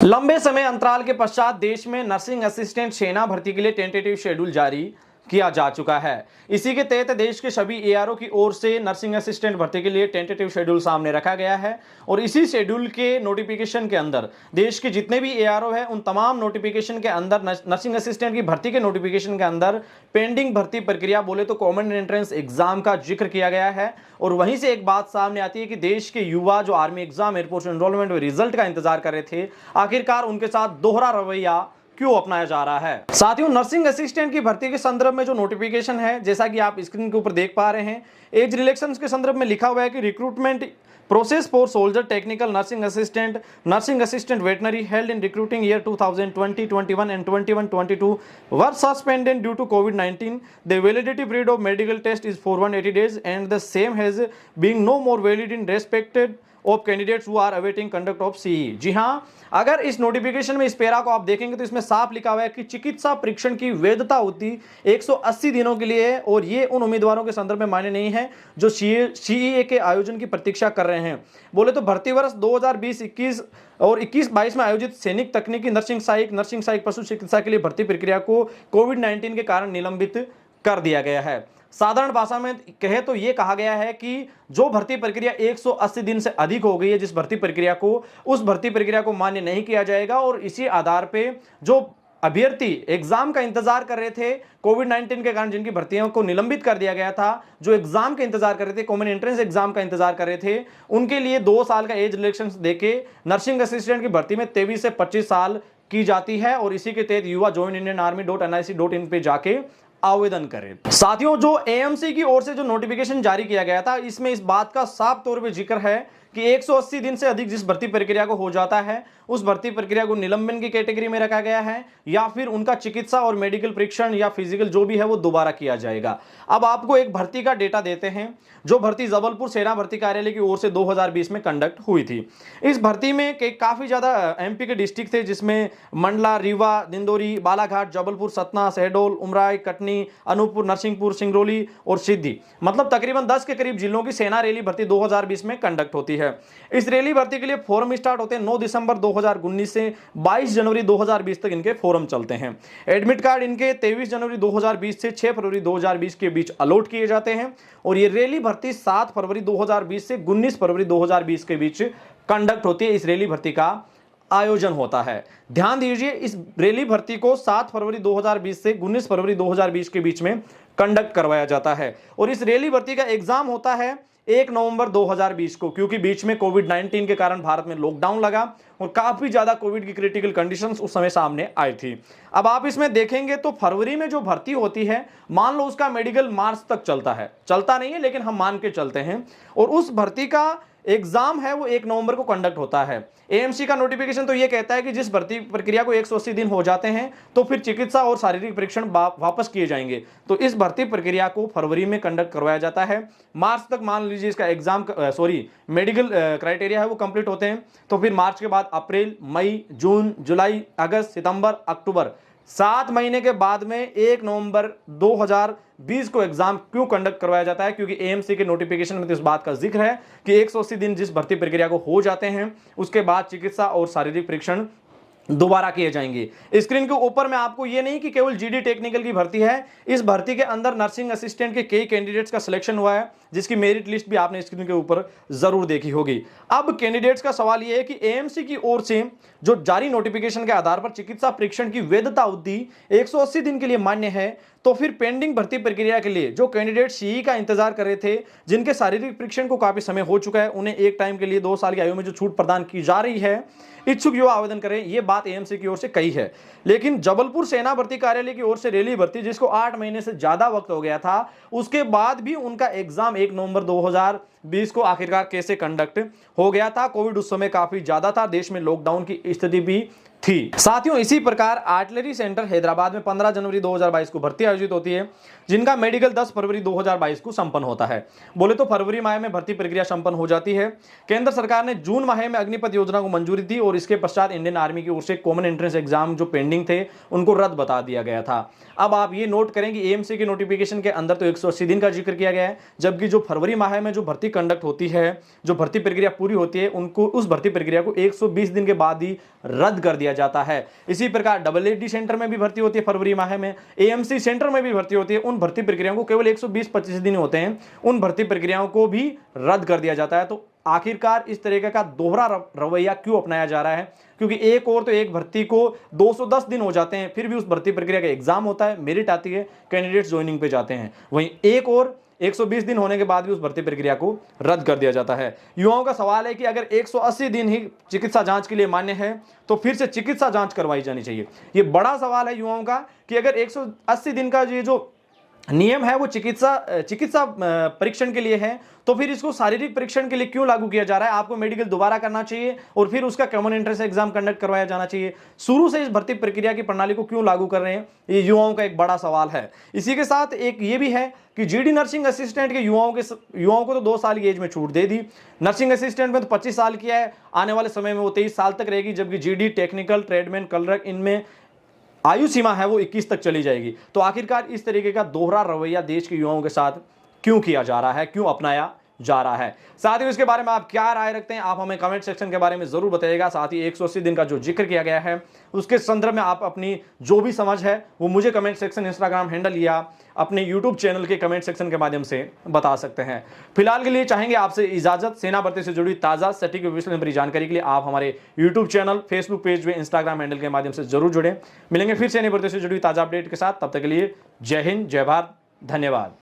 लंबे समय अंतराल के पश्चात देश में नर्सिंग असिस्टेंट सेना भर्ती के लिए टेंटेटिव शेड्यूल जारी किया जा चुका है। इसी के तहत देश के सभी एआरओ की ओर से नर्सिंग असिस्टेंट भर्ती के लिए टेंटेटिव शेड्यूल सामने रखा गया है और इसी शेड्यूल के नोटिफिकेशन के अंदर देश के जितने भी एआरओ हैं उन तमाम नोटिफिकेशन के अंदर नर्सिंग असिस्टेंट की भर्ती के नोटिफिकेशन के अंदर पेंडिंग भर्ती प्रक्रिया बोले तो कॉमन एंट्रेंस एग्जाम का जिक्र किया गया है। और वहीं से एक बात सामने आती है कि देश के युवा जो आर्मी एग्जाम एयरफोर्स एनरोलमेंट में रिजल्ट का इंतजार कर रहे थे, आखिरकार उनके साथ दोहरा रवैया क्यों अपनाया जा रहा है। साथियों, नर्सिंग असिस्टेंट की भर्ती के संदर्भ में जो नोटिफिकेशन है, जैसा कि आप स्क्रीन के ऊपर देख पा रहे हैं, एज रिलेक्शंस के संदर्भ में लिखा हुआ है कि recruitment process for soldier technical nursing assistant veterinary held in recruiting year 2020, 21 and 21-22 were suspended due to COVID-19. The validity period of medical test is for 180 days and the same has being no more valid in respected of candidates who are awaiting conduct of CE. जी हां, अगर इस notification में इस para को आप देखेंगे तो इसमें साफ लिखा हुआ है कि चिकित्सा परीक्षण की वैधता होती 180 दिनों के लिए है और ये उन उम्मीदवारों के संदर्भ में मान्य नहीं है जो सीईए के आयोजन की प्रतीक्षा कर रहे हैं। बोले तो भर्ती वर्ष 2020-21 और 21-22 में आयोजित सैनिक तकनीकी नर्सिंग सहायक पशु चिकित्सा के लिए भर्ती प्रक्रिया को कोविड-19 के कारण निलंबित कर दिया गया है। साधारण भाषा में कहे तो यह कहा गया है कि जो भर्ती प्रक्रिया 180 दिन से अधिक हो गई है, जिस भर्ती प्रक्रिया को उस भर्ती प्रक्रिया को मान्य नहीं किया जाएगा और इसी आधार पे जो अभ्यर्थी एग्जाम का इंतजार कर रहे थे कोविड-19 के कारण, जिनकी भर्तियों को निलंबित कर दिया गया था, जो एग्जाम का इंतजार कर रहे थे, कॉमन एंट्रेंस एग्जाम का इंतजार कर रहे थे, उनके लिए 2 साल का एज रिलेक्शन देके नर्सिंग असिस्टेंट की भर्ती में 23 से 25 साल की जाती है और इसी के तहत युवा joinindianarmy.nic.in पे जाके आवेदन करें। साथियों, जो एएमसी की ओर से जो नोटिफिकेशन जारी किया गया था, इसमें इस बात का साफ तौर पे जिक्र है कि 180 दिन से अधिक जिस भर्ती प्रक्रिया को हो जाता है उस भर्ती प्रक्रिया को निलंबन की कैटेगरी में रखा गया है या फिर उनका चिकित्सा और मेडिकल परीक्षण या फिजिकल जो भी है वो दोबारा किया जाएगा। अब आपको एक भर्ती का डेटा देते हैं जो भर्ती जबलपुर सेना भर्ती कार्यालय की ओर से 2020 में कंडक्ट हुई थी। इस भर्ती में काफी ज्यादा एमपी के डिस्ट्रिक्ट थे, जिसमें मंडला, रीवा, दिंदोरी, बालाघाट, जबलपुर, सतना, शहडोल, उमराई, कटनी, अनूपपुर, नरसिंहपुर, सिंगरौली और सिद्धि, मतलब तकरीबन 10 के करीब जिलों की सेना रैली भर्ती 2020 में कंडक्ट होती है। इस रैली भर्ती के लिए फॉर्म स्टार्ट होते हैं 9 दिसंबर 2019 से 22 जनवरी 2020 तक इनके फॉर्म चलते हैं। एडमिट कार्ड इनके 23 जनवरी 2020 से 6 फरवरी 2020 के बीच अलॉट किए जाते हैं और ये रैली भर्ती 7 फरवरी 2020 से 19 फरवरी 2020 के बीच कंडक्ट होती है। इस रैली भर्ती का आयोजन होता है। ध्यान दीजिए, इस रैली भर्ती को 7 फरवरी 2020 से 19 फरवरी 2020 के बीच में कंडक्ट करवाया जाता है और इस रैली भर्ती का एग्जाम होता है 1 नवंबर 2020 को, क्योंकि बीच में कोविड-19 के कारण भारत में लॉकडाउन लगा और काफी ज्यादा कोविड की क्रिटिकल कंडीशंस उस समय सामने आई थी। अब आप इसमें देखेंगे तो फरवरी में जो भर्ती होती है, मान लो उसका मेडिकल मार्च तक चलता है, चलता नहीं है लेकिन हम मान के चलते हैं, और उस भर्ती का एग्जाम है वो 1 नवंबर को कंडक्ट होता है। एएमसी का नोटिफिकेशन तो ये कहता है कि जिस भर्ती प्रक्रिया को 180 दिन हो जाते हैं तो फिर चिकित्सा और शारीरिक परीक्षण वापस किए जाएंगे। तो इस भर्ती प्रक्रिया को फरवरी में कंडक्ट करवाया जाता है। मार्च तक मान लीजिए इसका एग्जाम मेडिकल क्राइटेरिया है वो कंप्लीट होते हैं, तो फिर मार्च के बाद अप्रैल, मई, जून, जुलाई, अगस्त, सितंबर, अक्टूबर, 7 महीने के बाद में 1 नवंबर 2020 को एग्जाम क्यों कंडक्ट करवाया जाता है? क्योंकि एएमसी के नोटिफिकेशन में तो इस बात का जिक्र है कि 180 दिन जिस भर्ती प्रक्रिया को हो जाते हैं उसके बाद चिकित्सा और शारीरिक परीक्षण दोबारा किए जाएंगे। स्क्रीन के ऊपर में आपको ये नहीं कि केवल जीडी टेक्निकल की भर्ती है, इस भर्ती के अंदर नर्सिंग असिस्टेंट के कई कैंडिडेट्स का सिलेक्शन हुआ है, जिसकी मेरिट लिस्ट भी आपने स्क्रीन के ऊपर जरूर देखी होगी। अब कैंडिडेट्स का सवाल यह है कि एएमसी की ओर से जो जारी नोटिफिकेशन के आधार पर चिकित्सा परीक्षण की वैधता अवधि 180 दिन के लिए मान्य है, तो फिर पेंडिंग भर्ती प्रक्रिया के लिए जो कैंडिडेट सीई का इंतजार कर रहे थे, जिनके शारीरिक परीक्षण को काफी समय हो चुका है, उन्हें एक टाइम के लिए 2 साल की आयु में जो छूट प्रदान की जा रही है, इच्छुक युवा आवेदन करें, यह बात एएमसी की ओर से कही है। लेकिन जबलपुर सेना भर्ती कार्यालय की ओर से रैली भर्ती, जिसको 8 महीने से ज्यादा वक्त हो गया था, उसके बाद भी उनका एग्जाम 1 नवंबर 2020 को आखिरकार कैसे कंडक्ट हो गया था? कोविड उस समय काफी ज्यादा था, देश में लॉकडाउन की स्थिति भी थी। साथियों, इसी प्रकार आर्टिलरी सेंटर हैदराबाद में 15 जनवरी 2022 को भर्ती आयोजित होती है, जिनका मेडिकल 10 फरवरी 2022 को संपन्न होता है। बोले तो फरवरी माह में भर्ती प्रक्रिया संपन्न हो जाती है। केंद्र सरकार ने जून माह में अग्निपथ योजना को मंजूरी दी और इसके पश्चात इंडियन आर्मी की ओर से कॉमन एंट्रेंस एग्जाम जो पेंडिंग थे उनको रद्द बता दिया गया था। अब आप ये नोट करें कि एएमसी के नोटिफिकेशन के अंदर तो 180 दिन का जिक्र किया गया है, जबकि जो फरवरी माह में जो भर्ती कंडक्ट होती है, जो भर्ती प्रक्रिया पूरी होती है, उनको उस भर्ती प्रक्रिया को 120 दिन के बाद ही रद्द कर दिया जाता है। इसी प्रकार AAD सेंटर में भी भर्ती होती है फरवरी माह में, एएमसी सेंटर में भी भर्ती होती है। उन भर्ती प्रक्रियाओं को केवल 120-25 दिन होते हैं, उन भर्ती प्रक्रियाओं को भी रद्द कर दिया जाता है। तो आखिरकार इस तरीके का दोहरा रवैया क्यों अपनाया जा रहा है? क्योंकि एक और तो एक भर्ती को 210 दिन हो जाते हैं, फिर भी उस भर्ती प्रक्रिया का एग्जाम होता है, मेरिट आती है, कैंडिडेट्स ज्वाइनिंग पे जाते हैं। वहीं एक और 120 दिन होने के बाद भी उस भर्ती प्रक्रिया को रद्द कर दिया जाता है। युवाओं का सवाल है कि अगर 180 दिन ही चिकित्सा जांच के लिए मान्य है तो फिर से चिकित्सा जांच करवाई जानी चाहिए। ये बड़ा सवाल है युवाओं का कि अगर 180 दिन का ये जो नियम है वो चिकित्सा परीक्षण के लिए है, तो फिर इसको शारीरिक परीक्षण के लिए क्यों लागू किया जा रहा है? आपको मेडिकल दोबारा करना चाहिए और फिर उसका कॉमन एंट्रेंस एग्जाम कंडक्ट करवाया जाना चाहिए। शुरू से इस भर्ती प्रक्रिया की प्रणाली को क्यों लागू कर रहे हैं? ये युवाओं का एक बड़ा सवाल है। इसी के साथ एक ये भी है कि जीडी नर्सिंग असिस्टेंट के युवाओं को तो 2 साल की एज में छूट दे दी। नर्सिंग असिस्टेंट में तो 25 साल किया है, आने वाले समय में वो 23 साल तक रहेगी, जबकि जीडी, टेक्निकल, ट्रेडमैन, क्लर्क, इनमें आयु सीमा है वो 21 तक चली जाएगी। तो आखिरकार इस तरीके का दोहरा रवैया देश के युवाओं के साथ क्यों किया जा रहा है, क्यों अपनाया जा रहा है? साथ ही इसके बारे में आप क्या राय रखते हैं, आप हमें कमेंट सेक्शन के बारे में जरूर बताइएगा। साथ ही 180 दिन का जो जिक्र किया गया है उसके संदर्भ में आप अपनी जो भी समझ है वो मुझे कमेंट सेक्शन, इंस्टाग्राम हैंडल या अपने यूट्यूब चैनल के कमेंट सेक्शन के माध्यम से बता सकते हैं। फिलहाल के लिए चाहेंगे आपसे इजाजत। सेना भर्ती से जुड़ी ताजा सटीक विश्लेषण भरी जानकारी के लिए आप हमारे यूट्यूब चैनल, फेसबुक पेज व इंस्टाग्राम हैंडल के माध्यम से जरूर जुड़े। मिलेंगे फिर सेना भर्ती से जुड़ी ताजा अपडेट के साथ, तब तक के लिए जय हिंद, जय भारत, धन्यवाद।